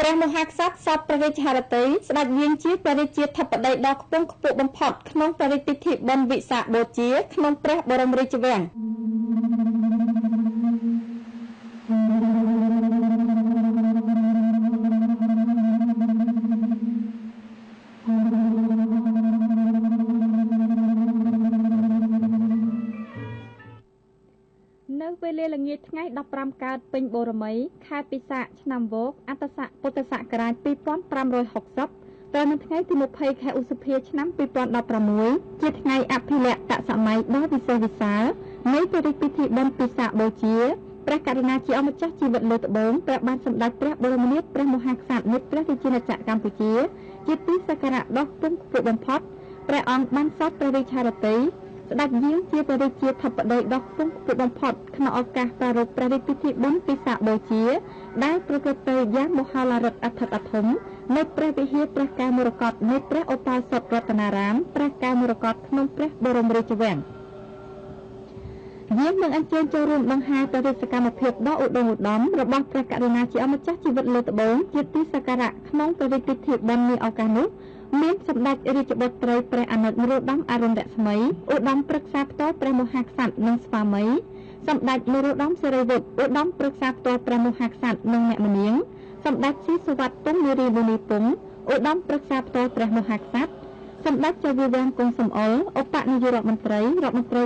ព្រះមហាក្សត្រសពព្រះរាជហឫទ័យស្ដេចយាងជាព្រះរាជាធិបតីដ៏ខ្ពង់ខ្ពស់បំផុតក្នុងព្រះរាជពិធីបុណ្យវិសាខបូជាក្នុងព្រះបរមរាជវាំងនៅពេលល្ងាចថ្ងៃ15កើតពេញបូរមីខែពិសាខឆ្នាំវោកអត្តស័កពុទ្ធសករាជ2560ត្រូវនៅថ្ងៃទី20ខែឧសភាឆ្នាំ2016ជាថ្ងៃអភិលក្ខសម័យដ៏វិសេសវិសាលនៃព្រះរាជពិធីបុណ្យពិសាខបូជាព្រះករុណាជាអម្ចាស់ជីវិតលើត្បូងព្រះបានសម្ដេចព្រះបរមនាថព្រះមហាក្សត្រនៃព្រះរាជាណាចក្រកម្ពុជាជាទីសក្ការៈដ៏ខ្ពង់ខ្ពស់បំផុតព្រះអង្គបានសពព្រះរាជហឫទ័យស្ដេចយាងជាព្រះរាជាធិបតីដ៏ខ្ពង់ខ្ពស់បំផុតក្នុងឱកាសប្រារព្ធព្រះរាជពិធីបុណ្យពិសាខបូជាដែលប្រព្រឹត្តទៅយ៉ាងមហោឡារិកអធិកអធមនៅព្រះវិហារព្រះកែវមរកតនៃព្រះឧបាសករតនារាមព្រះកែវមរកតក្នុងព្រះបរមរាជវាំងយើងនឹងអញ្ជើញចូលរួមដង្ហែព្រះរាជកម្មភាពដ៏ឧត្តមឧត្តមរបស់ព្រះករុណាជាអម្ចាស់ជីវិតលើត្បូងជាទីសក្ការៈក្នុងព្រះរាជពិធីបុណ្យនាឱកាសនោះមានសម្ដេចរាជបុត្រីព្រះអនុត្តនរោត្តមអរុណរស្មីឧត្តមប្រឹក្សាផ្ទាល់ព្រះមហាក្សត្រនិងស្វាមីសម្ដេចនរោត្តមសិរីវុឌ្ឍឧត្តមប្រឹក្សាផ្ទាល់ព្រះមហាក្សត្រនិងអ្នកមនាងសម្ដេចស៊ីសុវត្ថិពងនារីមុនីពងឧត្តមប្រឹក្សាផ្ទាល់ព្រះមហាក្សត្រសម្ដេចចៅវាំងគង់សំអល់ឧបនាយករដ្ឋមន្ត្រី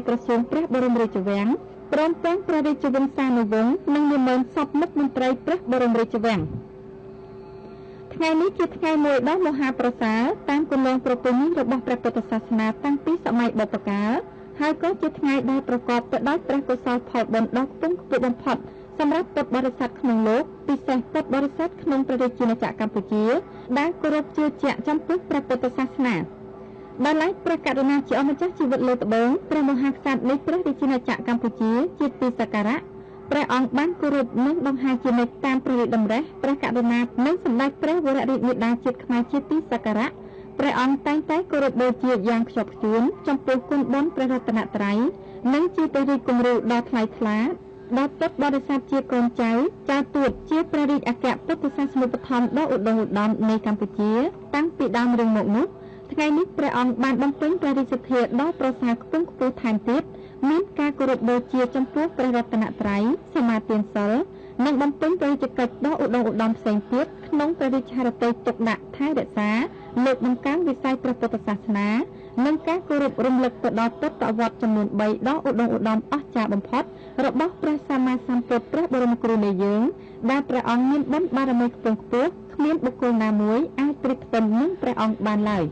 ក្រសួងព្រះបរមរាជវាំងព្រមទាំងព្រះរាជវង្សានុវង្សនិងនាម៉ឺនសពមុខមន្ត្រីព្រះបរមរាជវាំងថ្ងៃនេះជាថ្ងៃមួយដ៏មហាប្រសើរតាមគន្លងប្រពៃណីរបស់ព្រះពុទ្ធសាសនាតាំងពីសម័យបុព្វកាលហើយក៏ជាថ្ងៃដែលប្រកបទៅដោយព្រះកុសលផលបុណ្យដ៏ខ្ពង់ខ្ពស់បំផុតសម្រាប់ពុទ្ធបរិស័ទក្នុងលោកពិសេសពុទ្ធបរិស័ទក្នុងព្រះរាជាណាចក្រកម្ពុជាដែលគោរពជឿជាក់ចំពោះព្រះពុទ្ធសាសនាដែលឡែកព្រះករុណាជាអម្ចាស់ជីវិតលើត្បូងព្រះមហាក្សត្រនៃព្រះរាជាណាចក្រកម្ពុជាជាទីសក្ការៈព្រះអង្គបានគោរពនិងដង្ហែជានិច្ចតាមព្រះរាជតម្រិះព្រះករុណានិងសម្ដេចព្រះវររាជមាតាជាតិខ្មែរជាទីសក្ការៈព្រះអង្គតែងតែគោរពបូជាយ៉ាងខ្ជាប់ខ្ជួនចំពោះគុណបុណ្យព្រះរតនត្រ័យនិងជាព្រះរាជគំរូដ៏ថ្លៃថ្លាដល់ពុទ្ធបរិស័ទជាកូនចៅទូតជាព្រះរាជអគ្គពុទ្ធសាសនូបត្ថម្ភដ៏ឧត្តមឧត្តមនៃកម្ពុជាតាំងពីដើមរឿងមកនោះថ្ងៃនេះព្រះអង្គបានបំពេញព្រះរាជសទ្ធាដ៏ប្រសើរខ្ពង់ខ្ពស់ថែមទៀតមានការគោរពបូជាចំពោះព្រះរតនត្រ័យសមាទានសិលនិងបំពេញព្រះរាជកិច្ចដ៏ឧត្តមឧត្តមផ្សេងទៀតក្នុងព្រះរាជហឫទ័យទុកដាក់ថែរក្សាលើកតម្កើងវិស័យព្រះពុទ្ធសាសនានិងការគោរពរំលឹកទៅដល់ពុទ្ធវត្តចំនួន3ដ៏ឧត្តមឧត្តមអស្ចារ្យបំផុតរបស់ព្រះសម្មាសម្ពុទ្ធព្រះបរមគ្រូនៃយើងដែលព្រះអង្គមានបុណ្យបារមីខ្ពង់ខ្ពស់គ្មានបុគ្គលណាមួយអាចប្រៀបផ្ទឹមនឹងព្រះអង្គបានឡើយ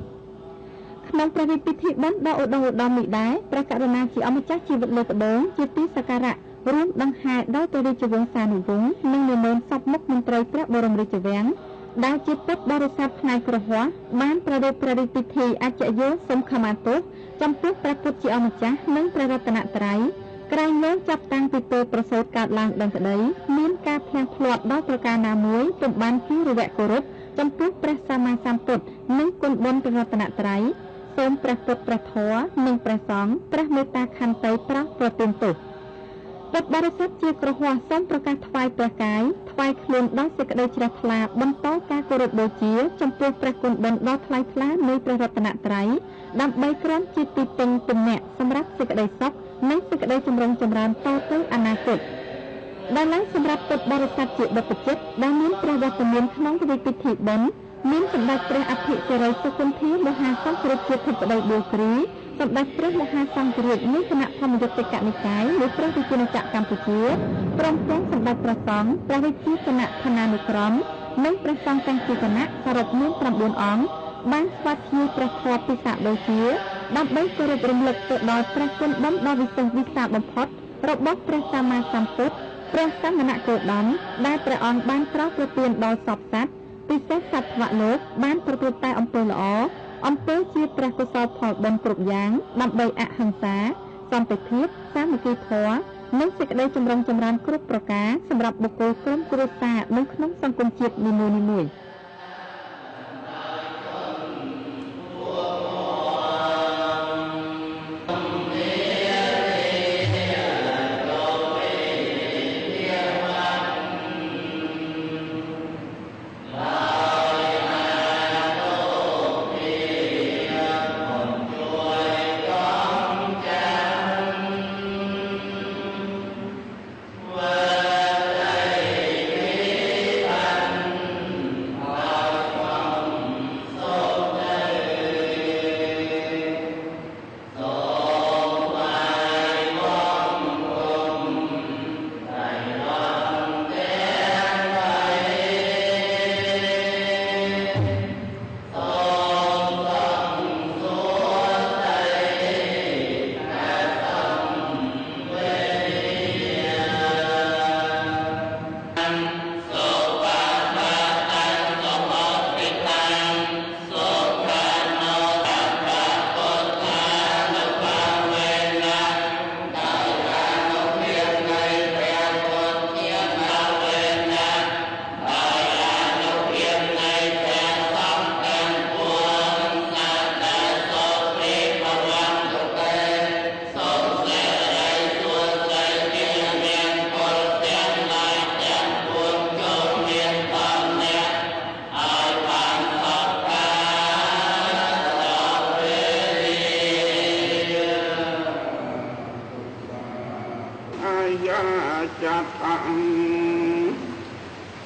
ក្នុងព្រះរាជពិធីបុណ្យដ៏ឧត្តមឧត្តមនេះដែរព្រះករុណាជាអម្ចាស់ជីវិតលើត្បូងជាទីសក្ការៈរួមដង្ហែដល់ព្រះរាជវង្សានុវង្សនិងនាម៉ឺនសពមុខមន្ត្រីព្រះបរមរាជវាំងដែលជាពុទ្ធបរិស័ទផ្នែកក្រហមបានប្រារព្ធព្រះរាជពិធីអច្ចយោសុំខមាទោសចំពោះព្រះពុទ្ធជាអម្ចាស់និងព្រះរតនត្រ័យក្រែងលើចាប់តាំងពីពេលប្រសូតកើតឡើងដឹងក្តីមានការផ្ទាំងភ្លាត់ដល់ប្រការណាមួយពុំបានគួររវៈគោរពចំពោះព្រះសម្មាសម្ពុទ្ធនិងគុណបុណ្យព្រះរតនត្រ័យសូមព្រះពុទ្ធព្រះធម៌និងព្រះសង្ឃព្រះមេត្តាខន្តីប្រោសប្រទានទោសពុទ្ធបរិស័ទជាក្រហមសូមប្រកាសថ្វាយព្រះកាយថ្វាយខ្លួនដោយសេចក្តីជ្រះថ្លាបន្តការគោរពបូជាចំពោះព្រះគុណបុណ្យដ៏ថ្លៃថ្លានៃព្រះរតនត្រ័យដើម្បីគ្រាន់ជាទីពឹងពំនាក់សម្រាប់សេចក្តីសុខនិងសេចក្តីចម្រុងចម្រើនតទៅអនាគតដែលឡើងសម្រាប់ពុទ្ធបរិស័ទជាបុព្វជិតដែលមានព្រះវត្តមានក្នុងពិធីបុណ្យមានសម្ដេចព្រះអភិសិរិសុគន្ធាមហាសង្ឃរាជជាធិបតីបូគ្រីសម្ដេចព្រះមហាសង្ឃរាជនៃគណៈធម្មយុត្តិកនិកាយនៃព្រះរាជាណាចក្រកម្ពុជាព្រមទាំងសម្ដេចព្រះសង្ឃព្រះរាជាគណៈឋានានុក្រមនិងព្រះសង្ឃទាំងជាគណៈសរុបមាន9អង្គបានស្វាធ្យាយព្រះធម៌ពិសាខបូជាដើម្បីគោរពរំលឹកទៅដល់ព្រះគុណបុណ្យដ៏វិសេសវិសាលបំផុតរបស់ព្រះសម្មាសម្ពុទ្ធព្រះសមណគោតមដែលព្រះអង្គបានប្រោសប្រទានដល់សពសត្វពិសេសសត្វវលោកបានប្រព្រឹត្តតែអំពើល្អអំពើជាព្រះកុសលផលបុណ្យគ្រប់យ៉ាងដើម្បីអហិង្សាសន្តិភាពសាមគ្គីធម៌និងសេចក្តីចម្រុងចម្រើនគ្រប់ប្រការសម្រាប់បុគ្គលក្រុមគ្រួសារនៅក្នុងសង្គមជាតិនីមួយៗAmen.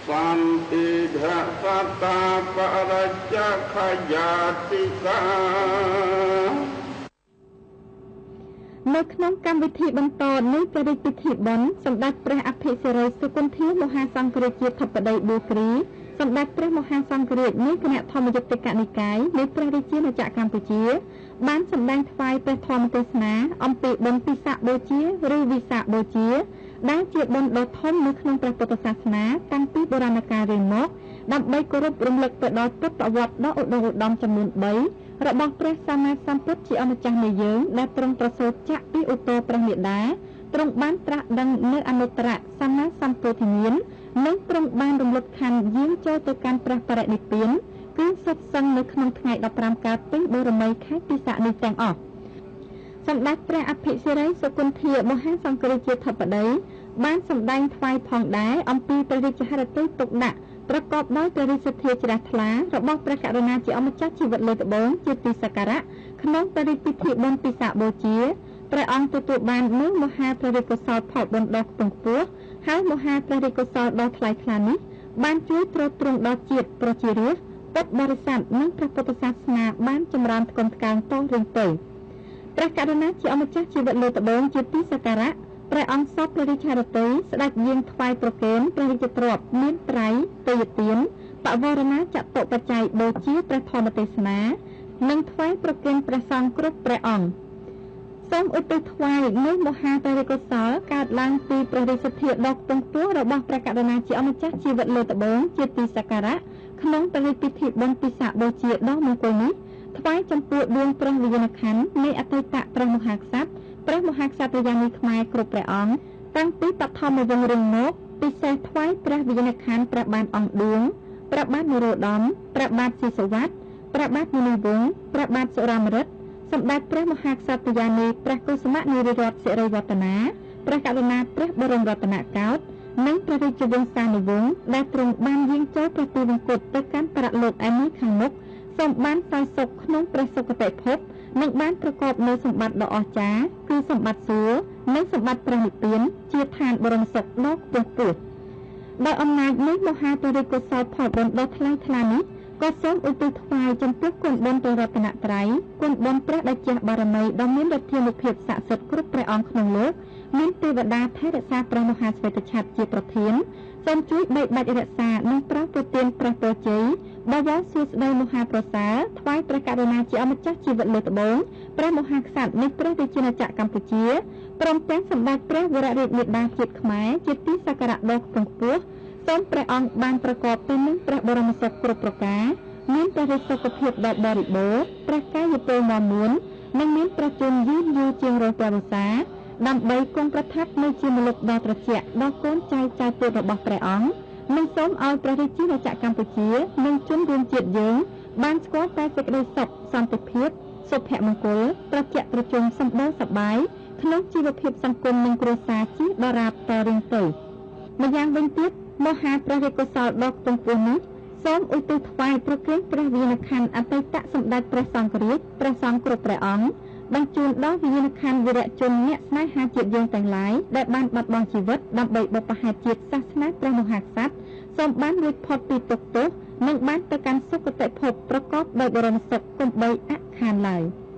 สันติเถสตาปรัจจขยาติกาនៅក្នុងកម្មវិធីបន្តនៃព្រះរាជពិធីបុណ្យសម្ដេចព្រះអភិសិរិសុគន្ធាមហាសង្ឃរាជាធិបតីប៊ូគ្រីសម្ដេចព្រះមហាសង្ឃរាជនៃគណៈធម្មយុត្តិកនិកាយនៃព្រះរាជាណាចក្រកម្ពុជាបានសម្ដែងថ្វាយព្រះធម្មទេសនាអំពីបុណ្យពិសាខបូជាឬវិសាខបូជាដែលជាបុណ្យដ៏ធំនៅក្នុងព្រះពុទ្ធសាសនាតាំងពីបុរាណកាលរៀងមកដើម្បីគោរពរំលឹកទៅដល់ពុទ្ធប្រវត្តិដ៏ឧត្តមឧត្តមចំនួន3របស់ព្រះសម្មាសម្ពុទ្ធជាអម្ចាស់នៃយើងដែលទ្រង់ប្រសូតចាក់ពីឧត្តរព្រះមេដាទ្រង់បានត្រាស់ដឹងនៅអនុត្តរសម្មាសម្ពោធិញ្ញាណនិងទ្រង់បានរំលត់ខណ្ឌយាងចូលទៅកាន់ព្រះបរិនិព្វានគឺសុទ្ធសឹងនៅក្នុងថ្ងៃ15កើតពេញបូរមីខែពិសាខនេះទាំងអស់សម្ដេចព្រះអភិសិរិសុគន្ធាមហាសង្ឃរាជាធិបតីបានសម្ដែងថ្វាយផងដែរអំពីព្រះរាជហឫទ័យទុកដាក់ប្រកបដោយព្រះរាជសទ្ធាជ្រះថ្លារបស់ព្រះករុណាជាអម្ចាស់ជីវិតលើត្បូងជាទីសក្ការៈក្នុងព្រះរាជពិធីបុណ្យពិសាខបូជាព្រះអង្គទទួលបាននូវមហាព្រះរាជកុសលផលបុណ្យដ៏ខ្ពង់ខ្ពស់ហើយមហាព្រះរាជកុសលដ៏ថ្លៃថ្លានេះបានជួយទ្រទ្រង់ដល់ជាតិប្រជារាស្ត្រពុទ្ធបរិស័ទនិងព្រះពុទ្ធសាសនាបានចម្រើនថ្កុំថ្កើងតរៀងទៅព្រះករុណាជាអម្ចាស់ជីវិតលើត្បូងជាទីសក្ការៈព្រះអង្គសពព្រះរាជហឫទ័យស្ដេចយាងថ្វាយប្រគេនព្រះរាជទ្រព្យមានត្រៃទេយទានបវរណាចតុបច្ច័យបូជាព្រះធម្មទេសនានិងថ្វាយប្រគេនព្រះសង្ឃគ្រប់ព្រះអង្គសូមឧទ្ទិសថ្វាយនូវមហាព្រះរាជកុសលកើតឡើងពីព្រះរាជសទ្ធាដ៏ខ្ពង់ខ្ពស់របស់ព្រះករុណាជាអម្ចាស់ជីវិតលើត្បូងជាទីសក្ការៈក្នុងព្រះរាជពិធីបុណ្យពិសាខបូជាដ៏មង្គលនេះថ្វាយចំពោះដួងព្រះវិញ្ញាណក្ខន្ធនៃអតីតព្រះមហាក្សត្រព្រះមហាក្សត្រយានីខ្មែរគ្រប់ព្រះអង្គតាំងពីបឋមវង្សរឿងមកពិសេសថ្វាយព្រះវិញ្ញាណក្ខន្ធព្រះបាទអង្គឌួងព្រះបាទនរោត្តមព្រះបាទស៊ីសុវត្ថិព្រះបាទមុនីវង្សព្រះបាទសុរាមរិទ្ធសម្ដេចព្រះមហាក្សត្រយានីព្រះកុសុមនារីរតន៍សិរីវឌ្ឍនាព្រះករុណាព្រះបរមរតនកោដ្ឋនិងព្រះរាជវង្សានុវង្សដែលទ្រង់បានយាងចូលប្រទីវង្គតទៅកាន់ប្រលោកឯនេះខាងមុខសូមបានសោយសុខក្នុងព្រះសុគតិភពនិងបានប្រកបនូវសម្បត្តិដ៏អស្ចារ្យគឺសម្បត្តិសួគ៌និងសម្បត្តិព្រះនិព្វានជាឋានបរមសុខដ៏ខ្ពង់ខ្ពស់ដោយអំណាចនៃមហាព្រះរាជកុសលផលបុណ្យដ៏ថ្លៃថ្លានេះក៏សូមឧទ្ទិសថ្វាយចំពោះគុណបុណ្យព្រះរតនត្រ័យគុណបុណ្យព្រះតេជះបារមីដ៏មានឫទ្ធានុភាពស័ក្តិសិទ្ធិគ្រប់ព្រះអង្គក្នុងលោកមានទេវតាថែរក្សាព្រះមហាស្វេតឆ័ត្រជាប្រធានសូមជួយបីបាច់រក្សានិងប្រោសប្រទានព្រះពរជ័យបវរសួស្តីមហាប្រសើរថ្វាយព្រះករុណាជាអម្ចាស់ជីវិតលើត្បូងព្រះមហាក្សត្រនៃព្រះរាជាណាចក្រកម្ពុជាព្រមទាំងសម្ដេចព្រះវររាជមាតាជាតិខ្មែរជាទីសក្ការៈដ៏ខ្ពង់ខ្ពស់សូមព្រះអង្គបានប្រកបទៅនឹងព្រះបរមសុខគ្រប់ប្រការមានព្រះរាជសុខភាពដ៏បរិបូរណ៍ព្រះកាយពលមាំមួននិងមានព្រះជន្មយឺនយូរជាងរាល់ព្រះវស្សាដើម្បីគង់ប្រថាប់នៅជាម្លប់ដ៏ត្រជាក់ដល់កូនចៅចៅពូជរបស់ព្រះអង្គនិងសូមឲ្យព្រះរាជាណាចក្រកម្ពុជានិងជនរួមជាតិយើងបានស្គាល់តែសេចក្តីសុខសន្តិភាពសុភមង្គលត្រជាក់ត្រជុំសម្បូរសប្បាយក្នុងជីវភាពសង្គមនិងគ្រួសារជាដរាបតរៀងទៅម្យ៉ាងវិញទៀតមហាព្រះរាជកុសលដ៏ខ្ពង់ខ្ពស់នេះសូមឧទ្ទិសថ្វាយប្រគេនព្រះវិញ្ញាណក្ខន្ធអតីតសម្ដេចព្រះសង្ឃរាជព្រះសង្ឃគ្រប់ព្រះអង្គបញ្ជូនដល់វិញ្ញាណក្ខន្ធវីរជនអ្នកស្នេហាជាតិយើងទាំងឡាយដែលបានបាត់បង់ជីវិតដើម្បីបុព្វហេតុជាតិសាសនាព្រះមហាក្សត្រសូមបានរួចផុតពីទុក្ខទោសនិងបានទៅកាន់សុគតិភពប្រកបដោយបរមសុខគំបីអខានឡើយ។